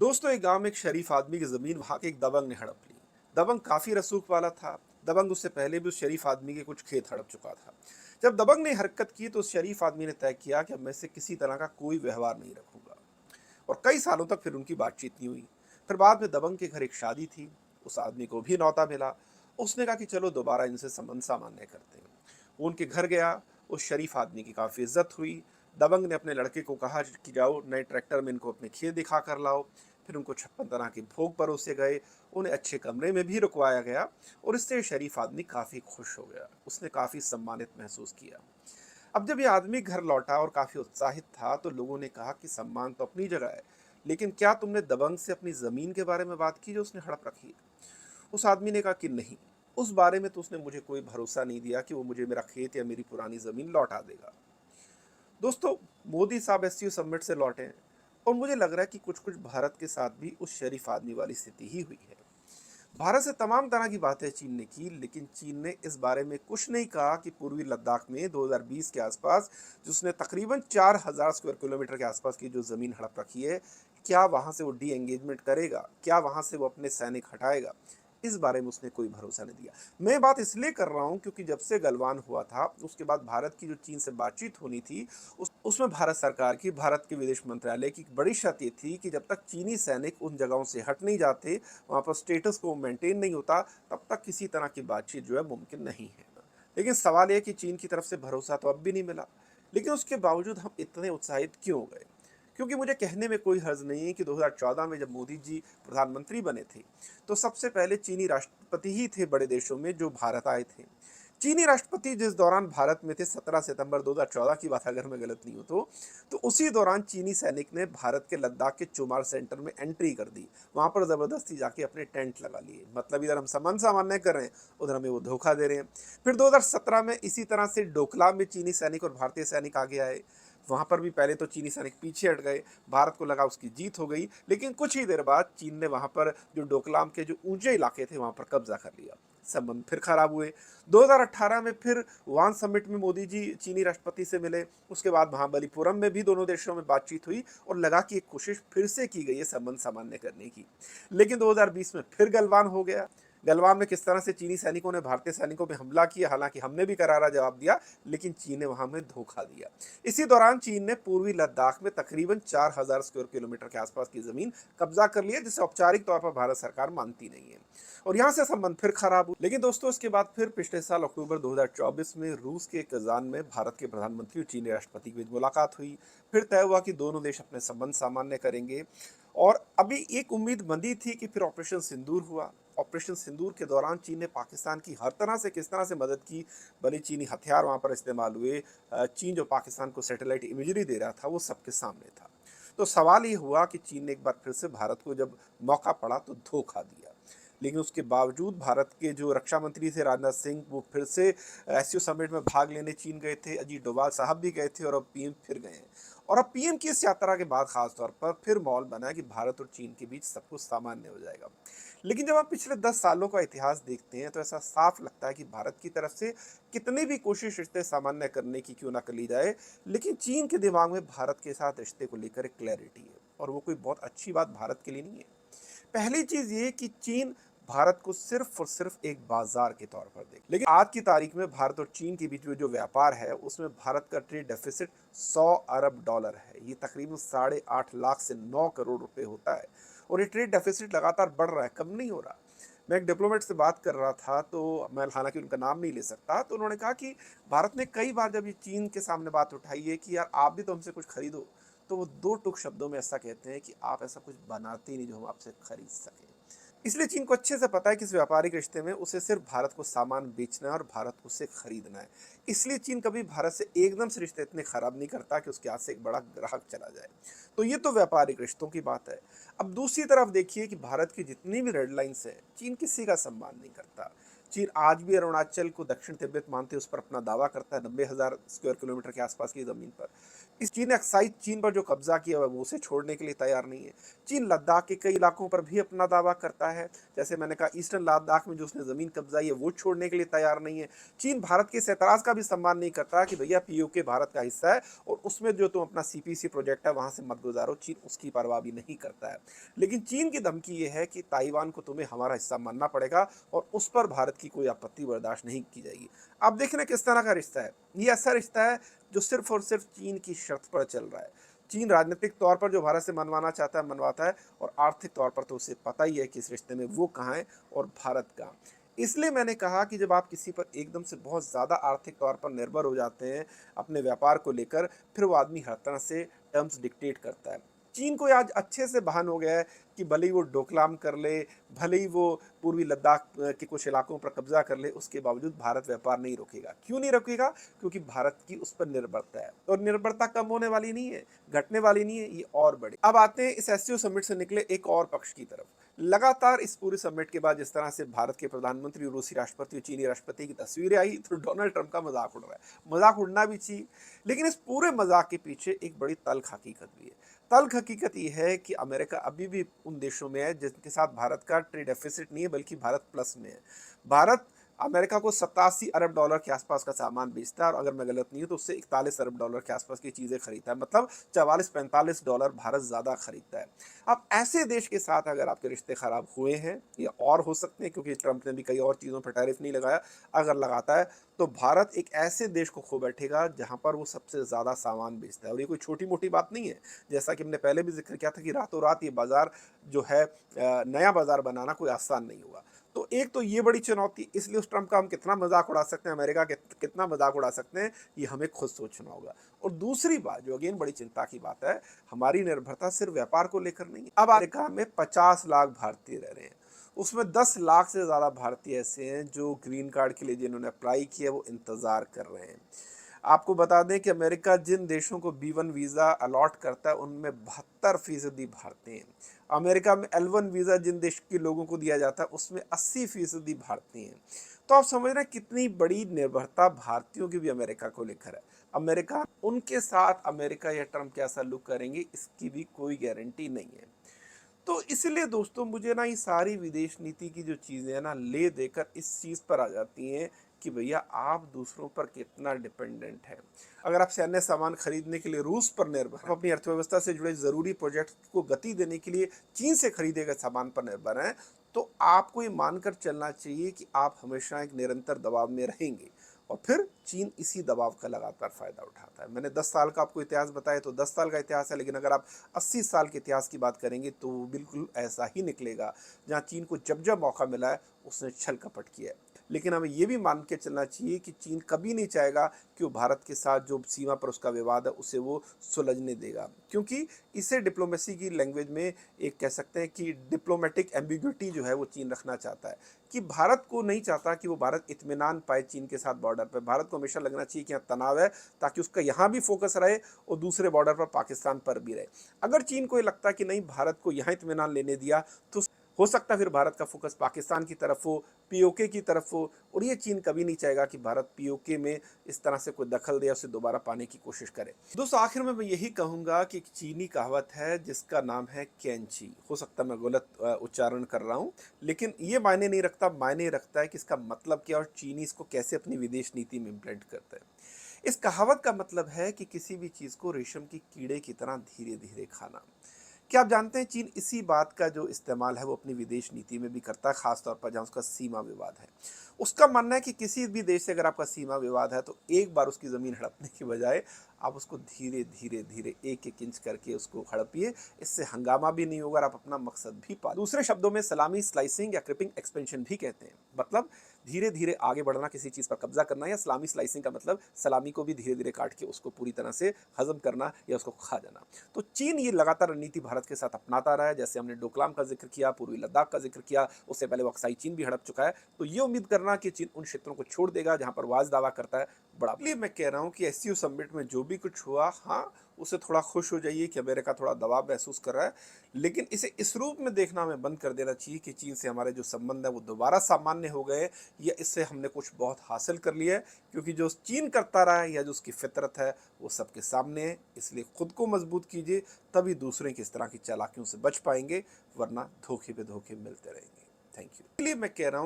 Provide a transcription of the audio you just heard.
दोस्तों, एक गांव में एक शरीफ आदमी की जमीन वहां के एक दबंग ने हड़प ली। दबंग काफी रसूख वाला था। दबंग उससे पहले भी उस शरीफ आदमी के कुछ खेत हड़प चुका था। जब दबंग ने हरकत की तो उस शरीफ आदमी ने तय किया कि अब मैं से किसी तरह का कोई व्यवहार नहीं रखूंगा। और कई सालों तक फिर उनकी बातचीत नहीं हुई। फिर बाद में दबंग के घर एक शादी थी। उस आदमी को भी न्योता मिला। उसने कहा कि चलो दोबारा इनसे संबंध सामान्य करते हैं। वो उनके घर गया। उस शरीफ आदमी की काफ़ी इज्जत हुई। दबंग ने अपने लड़के को कहा कि जाओ नए ट्रैक्टर में इनको अपने खेत दिखा कर लाओ। फिर उनको 56 तरह के भोग परोसे गए। उन्हें अच्छे कमरे में भी रुकवाया गया। और इससे शरीफ आदमी काफ़ी खुश हो गया। उसने काफ़ी सम्मानित महसूस किया। अब जब ये आदमी घर लौटा और काफी उत्साहित था तो लोगों ने कहा कि सम्मान तो अपनी जगह है, लेकिन क्या तुमने दबंग से अपनी जमीन के बारे में बात की जो उसने हड़प रखी है? उस आदमी ने कहा कि नहीं। उस बारे में तो उसने मुझे कोई भरोसा नहीं दिया कि वो मुझे मेरा खेत या मेरी पुरानी जमीन लौटा देगा। दोस्तों, मोदी साहब एससीओ समिट से लौटे हैं। और मुझे लग रहा है कि कुछ कुछ भारत के साथ भी उस शरीफ आदमी वाली स्थिति ही हुई है। भारत से तमाम तरह की बातें चीन ने की, लेकिन चीन ने इस बारे में कुछ नहीं कहा कि पूर्वी लद्दाख में 2020 के आसपास जिसने तकरीबन 4000 स्क्वायर किलोमीटर के आसपास की जो जमीन हड़प रखी है, क्या वहां से वो डी एंगेजमेंट करेगा, क्या वहां से वो अपने सैनिक हटाएगा? इस बारे में उसने कोई भरोसा नहीं दिया। मैं बात इसलिए कर रहा हूं क्योंकि जब से गलवान हुआ था उसके बाद भारत की जो चीन से बातचीत होनी थी, उसमें भारत सरकार की, भारत के विदेश मंत्रालय की एक बड़ी शर्त ये थी कि जब तक चीनी सैनिक उन जगहों से हट नहीं जाते, वहाँ पर स्टेटस को मेंटेन नहीं होता, तब तक किसी तरह की बातचीत जो है मुमकिन नहीं है। लेकिन सवाल यह है कि चीन की तरफ से भरोसा तो अब भी नहीं मिला। लेकिन उसके बावजूद हम इतने उत्साहित क्यों हो गए? क्योंकि मुझे कहने में कोई हर्ज नहीं है कि 2014 में जब मोदी जी प्रधानमंत्री बने थे, तो सबसे पहले चीनी राष्ट्रपति ही थे बड़े देशों में जो भारत आए थे। चीनी राष्ट्रपति जिस दौरान भारत में थे, 17 सितंबर 2014 की बात अगर मैं गलत नहीं हूं तो उसी दौरान चीनी सैनिक ने भारत के लद्दाख के चुमार सेंटर में एंट्री कर दी। वहां पर जबरदस्ती जाके अपने टेंट लगा लिए। मतलब इधर हम संबंध सामान्य कर रहे हैं, उधर हमें वो धोखा दे रहे हैं। फिर 2017 में इसी तरह से डोकलाम में चीनी सैनिक और भारतीय सैनिक आगे आए। वहां पर भी पहले तो चीनी सैनिक पीछे हट गए। भारत को लगा उसकी जीत हो गई, लेकिन कुछ ही देर बाद चीन ने वहां पर जो डोकलाम के जो ऊंचे इलाके थे वहां पर कब्जा कर लिया। संबंध फिर खराब हुए। 2018 में फिर वान समिट में मोदी जी चीनी राष्ट्रपति से मिले। उसके बाद महाबलीपुरम में भी दोनों देशों में बातचीत हुई और लगा कि एक कोशिश फिर से की गई है संबंध सामान्य करने की। लेकिन 2020 में फिर गलवान हो गया। गलवान में किस तरह से चीनी सैनिकों ने भारतीय सैनिकों पर हमला किया, हालांकि हमने भी करारा जवाब दिया, लेकिन चीन ने वहां में धोखा दिया। इसी दौरान चीन ने पूर्वी लद्दाख में तकरीबन 4000 स्क्वायर किलोमीटर के आसपास की जमीन कब्जा कर लिया, जिसे औपचारिक तौर पर भारत सरकार मानती नहीं है। और यहां से संबंध फिर खराब हुए। लेकिन दोस्तों, इसके बाद फिर पिछले साल अक्टूबर 2024 में रूस के कजान में भारत के प्रधानमंत्री और चीनी राष्ट्रपति के बीच मुलाकात हुई। फिर तय हुआ कि दोनों देश अपने संबंध सामान्य करेंगे। और अभी एक उम्मीद बंधी थी कि फिर ऑपरेशन सिंदूर हुआ। ऑपरेशन सिंदूर के दौरान चीन ने पाकिस्तान की हर तरह से किस तरह से मदद की। भले चीनी हथियार वहां पर इस्तेमाल हुए, चीन जो पाकिस्तान को सैटेलाइट इमेजरी दे रहा था वो सबके सामने था। तो सवाल ये हुआ कि चीन ने एक बार फिर से भारत को जब मौका पड़ा तो धोखा दिया। लेकिन उसके बावजूद भारत के जो रक्षा मंत्री थे राजनाथ सिंह, वो फिर से एससीओ समिट में भाग लेने चीन गए थे। अजीत डोभाल साहब भी गए थे और अब पीएम फिर गए हैं। और अब पीएम की इस यात्रा के बाद खासतौर पर फिर माहौल बना है कि भारत और चीन के बीच सब कुछ सामान्य हो जाएगा। लेकिन जब आप पिछले 10 सालों का इतिहास देखते हैं तो ऐसा साफ लगता है कि भारत की तरफ से कितनी भी कोशिश रिश्ते सामान्य करने की क्यों ना कर ली जाए, लेकिन चीन के दिमाग में भारत के साथ रिश्ते को लेकर एक क्लैरिटी है, और वो कोई बहुत अच्छी बात भारत के लिए नहीं है। पहली चीज ये कि चीन भारत को सिर्फ और सिर्फ एक बाजार के तौर पर देख, लेकिन आज की तारीख में भारत और चीन के बीच में जो व्यापार है उसमें भारत का ट्रेड डेफिसिट 100 अरब डॉलर है। ये तकरीबन 8.5 लाख से 9 करोड़ रुपए होता है। और ये ट्रेड डेफिसिट लगातार बढ़ रहा है, कम नहीं हो रहा। मैं एक डिप्लोमेट से बात कर रहा था, तो मैं हालांकि उनका नाम नहीं ले सकता, तो उन्होंने कहा कि भारत ने कई बार जब ये चीन के सामने बात उठाई है कि यार आप भी तो हमसे कुछ खरीदो, तो वो दो टूक शब्दों में ऐसा कहते हैं कि आप ऐसा कुछ बनाते ही नहीं जो हम आपसे खरीद सकें। इसलिए चीन को अच्छे से पता है कि इस व्यापारिक रिश्ते में उसे सिर्फ भारत को सामान बेचना है और भारत को उससे खरीदना है। इसलिए चीन कभी भारत से एकदम से रिश्ते इतने खराब नहीं करता कि उसके हाथ से एक बड़ा ग्राहक चला जाए। तो ये तो व्यापारिक रिश्तों की बात है। अब दूसरी तरफ देखिए कि भारत की जितनी भी रेड लाइंस हैं, चीन किसी का सम्मान नहीं करता। चीन आज भी अरुणाचल को दक्षिण तिब्बत मानते उस पर अपना दावा करता है, 90,000 स्क्वायर किलोमीटर के आसपास की ज़मीन पर। इस चीन ने अक्साई चीन पर जो कब्जा किया हुआ है वो उसे छोड़ने के लिए तैयार नहीं है। चीन लद्दाख के कई इलाकों पर भी अपना दावा करता है, जैसे मैंने कहा ईस्टर्न लद्दाख में जो उसने ज़मीन कब्जाई है वो छोड़ने के लिए तैयार नहीं है। चीन भारत के इस एतराज़ का भी सम्मान नहीं करता कि भैया पीओके भारत का हिस्सा है और उसमें जो तुम अपना सीपीसी प्रोजेक्ट है वहाँ से मत गुजारो, चीन उसकी परवाह भी नहीं करता है। लेकिन चीन की धमकी ये है कि ताइवान को तुम्हें हमारा हिस्सा मानना पड़ेगा और उस पर भारत की कोई आपत्ति बर्दाश्त नहीं की जाएगी। आप देख रहे हैं किस तरह का रिश्ता है। ये ऐसा रिश्ता है जो सिर्फ और सिर्फ चीन की शर्त पर चल रहा है। चीन राजनीतिक तौर पर जो भारत से मनवाना चाहता है मनवाता है, और आर्थिक तौर पर तो उसे पता ही है कि इस रिश्ते में वो कहाँ है और भारत कहाँ। इसलिए मैंने कहा कि जब आप किसी पर एकदम से बहुत ज़्यादा आर्थिक तौर पर निर्भर हो जाते हैं अपने व्यापार को लेकर, फिर वो आदमी हर तरह से टर्म्स डिक्टेट करता है। चीन को आज अच्छे से भान हो गया है कि भले ही वो डोकलाम कर ले, भले ही वो पूर्वी लद्दाख के कुछ इलाकों पर कब्जा कर ले, उसके बावजूद भारत व्यापार नहीं रोकेगा। क्यों नहीं रोकेगा? क्योंकि भारत की उस पर निर्भरता है, और निर्भरता कम होने वाली नहीं है, घटने वाली नहीं है, ये और बढ़े। अब आते हैं इस एससीओ समिट से निकले एक और पक्ष की तरफ। लगातार इस पूरे समिट के बाद जिस तरह से भारत के प्रधानमंत्री, रूसी राष्ट्रपति और चीनी राष्ट्रपति की तस्वीरें आई, तो डोनाल्ड ट्रंप का मजाक उड़ रहा है। मजाक उड़ना भी चाहिए, लेकिन इस पूरे मजाक के पीछे एक बड़ी तल्ख हकीकत भी है। तल्ख हकीकत ये है कि अमेरिका अभी भी उन देशों में है जिनके साथ भारत का ट्रेड डेफिसिट नहीं है, बल्कि भारत प्लस में है। भारत अमेरिका को 87 अरब डॉलर के आसपास का सामान बेचता है, और अगर मैं गलत नहीं हूँ तो उससे 41 अरब डॉलर के आसपास की चीज़ें खरीदता है, मतलब 44-45 डॉलर भारत ज़्यादा खरीदता है। अब ऐसे देश के साथ अगर आपके रिश्ते ख़राब हुए हैं, या और हो सकते हैं क्योंकि ट्रंप ने भी कई और चीज़ों पर टैरिफ नहीं लगाया, अगर लगाता है तो भारत एक ऐसे देश को खो बैठेगा जहाँ पर वो सबसे ज़्यादा सामान बेचता है। और ये कोई छोटी मोटी बात नहीं है, जैसा कि हमने पहले भी जिक्र किया था कि रातों रात ये बाज़ार जो है नया बाज़ार बनाना कोई आसान नहीं होगा। तो एक तो ये बड़ी चुनौती, इसलिए उस ट्रंप का हम कितना मजाक उड़ा सकते हैं, अमेरिका के कितना मजाक उड़ा सकते हैं, ये हमें खुद सोचना होगा। और दूसरी बात जो अगेन बड़ी चिंता की बात है, हमारी निर्भरता सिर्फ व्यापार को लेकर नहीं है। अब अमेरिका में 50 लाख भारतीय रह रहे हैं, उसमें 10 लाख से ज़्यादा भारतीय ऐसे हैं जो ग्रीन कार्ड के लिए जिन्होंने अप्लाई किया वो इंतज़ार कर रहे हैं। आपको बता दें कि अमेरिका जिन देशों को B1 वीज़ा अलॉट करता है उनमें 72% भारतीय हैं। अमेरिका में L1 वीज़ा जिन देश के लोगों को दिया जाता है उसमें 80% भारतीय हैं। तो आप समझ रहे हैं कितनी बड़ी निर्भरता भारतीयों की भी अमेरिका को लेकर है। अमेरिका उनके साथ अमेरिका या ट्रंप क्या सलूक करेंगे इसकी भी कोई गारंटी नहीं है। तो इसलिए दोस्तों मुझे ना ये सारी विदेश नीति की जो चीज़ें हैं ना ले देकर इस चीज़ पर आ जाती हैं कि भैया आप दूसरों पर कितना डिपेंडेंट है। अगर आप सैन्य सामान खरीदने के लिए रूस पर निर्भर हैं, अपनी अर्थव्यवस्था से जुड़े ज़रूरी प्रोजेक्ट को गति देने के लिए चीन से खरीदे गए सामान पर निर्भर हैं, तो आपको ये मानकर चलना चाहिए कि आप हमेशा एक निरंतर दबाव में रहेंगे, और फिर चीन इसी दबाव का लगातार फ़ायदा उठाता है। मैंने 10 साल का आपको इतिहास बताया तो 10 साल का इतिहास है, लेकिन अगर आप 80 साल के इतिहास की बात करेंगे तो वो बिल्कुल ऐसा ही निकलेगा। जहाँ चीन को जब जब मौका मिला है उसने छल कपट किया है। लेकिन हमें ये भी मान के चलना चाहिए कि चीन कभी नहीं चाहेगा कि वो भारत के साथ जो सीमा पर उसका विवाद है उसे वो सुलझने देगा, क्योंकि इसे डिप्लोमेसी की लैंग्वेज में एक कह सकते हैं कि डिप्लोमेटिक एम्बिग्युइटी जो है वो चीन रखना चाहता है, कि भारत को नहीं चाहता कि वो भारत इत्मीनान पाए चीन के साथ बॉर्डर पर। भारत को हमेशा लगना चाहिए कि यहाँ तनाव है, ताकि उसका यहाँ भी फोकस रहे और दूसरे बॉर्डर पर पाकिस्तान पर भी रहे। अगर चीन को ये लगता है कि नहीं भारत को यहाँ इत्मीनान लेने दिया, तो हो सकता है फिर भारत का फोकस पाकिस्तान की तरफ हो, पीओके की तरफ हो, और ये चीन कभी नहीं चाहेगा कि भारत पीओके में इस तरह से कोई दखल दे या उसे दोबारा पाने की कोशिश करे। दोस्तों आखिर में मैं यही कहूँगा कि एक चीनी कहावत है जिसका नाम है कैंची। हो सकता है मैं गलत उच्चारण कर रहा हूँ, लेकिन ये मायने नहीं रखता, मायने रखता है कि इसका मतलब क्या और चीनी इसको कैसे अपनी विदेश नीति में इम्प्लीमेंट करता है। इस कहावत का मतलब है कि किसी भी चीज़ को रेशम की कीड़े की तरह धीरे धीरे खाना। क्या आप जानते हैं चीन इसी बात का जो इस्तेमाल है वो अपनी विदेश नीति में भी करता है, खासतौर पर जहाँ उसका सीमा विवाद है। उसका मानना है कि किसी भी देश से अगर आपका सीमा विवाद है तो एक बार उसकी ज़मीन हड़पने की बजाय आप उसको धीरे धीरे धीरे एक एक इंच करके उसको हड़पिए। इससे हंगामा भी नहीं होगा और आप अपना मकसद भी पा। दूसरे शब्दों में सलामी स्लाइसिंग या क्रिपिंग एक्सपेंशन भी कहते हैं, मतलब धीरे धीरे आगे बढ़ना, किसी चीज़ पर कब्जा करना। या सलामी स्लाइसिंग का मतलब सलामी को भी धीरे धीरे काट के उसको पूरी तरह से हजम करना या उसको खा जाना। तो चीन ये लगातार रणनीति भारत के साथ अपनाता रहा है। जैसे हमने डोकलाम का जिक्र किया, पूर्वी लद्दाख का जिक्र किया, उससे पहले वो अक्साई चीन भी हड़प चुका है। तो ये उम्मीद करना कि चीन उन क्षेत्रों को छोड़ देगा जहाँ पर वाज दावा करता है बड़ा। इसलिए मैं कह रहा हूँ कि एससीओ समिट में जो भी कुछ हुआ, हाँ, उससे थोड़ा खुश हो जाइए कि अमेरिका थोड़ा दबाव महसूस कर रहा है, लेकिन इसे इस रूप में देखना हमें बंद कर देना चाहिए कि चीन से हमारे जो संबंध है वो दोबारा सामान्य हो गए या इससे हमने कुछ बहुत हासिल कर लिया है, क्योंकि जो चीन करता रहा है या जो उसकी फितरत है वो सबके सामने है। इसलिए खुद को मजबूत कीजिए, तभी दूसरे की इस तरह की चालाकियों से बच पाएंगे, वरना धोखे पे धोखे मिलते रहेंगे। Thank you. इसलिए मैं कह रहा हूँ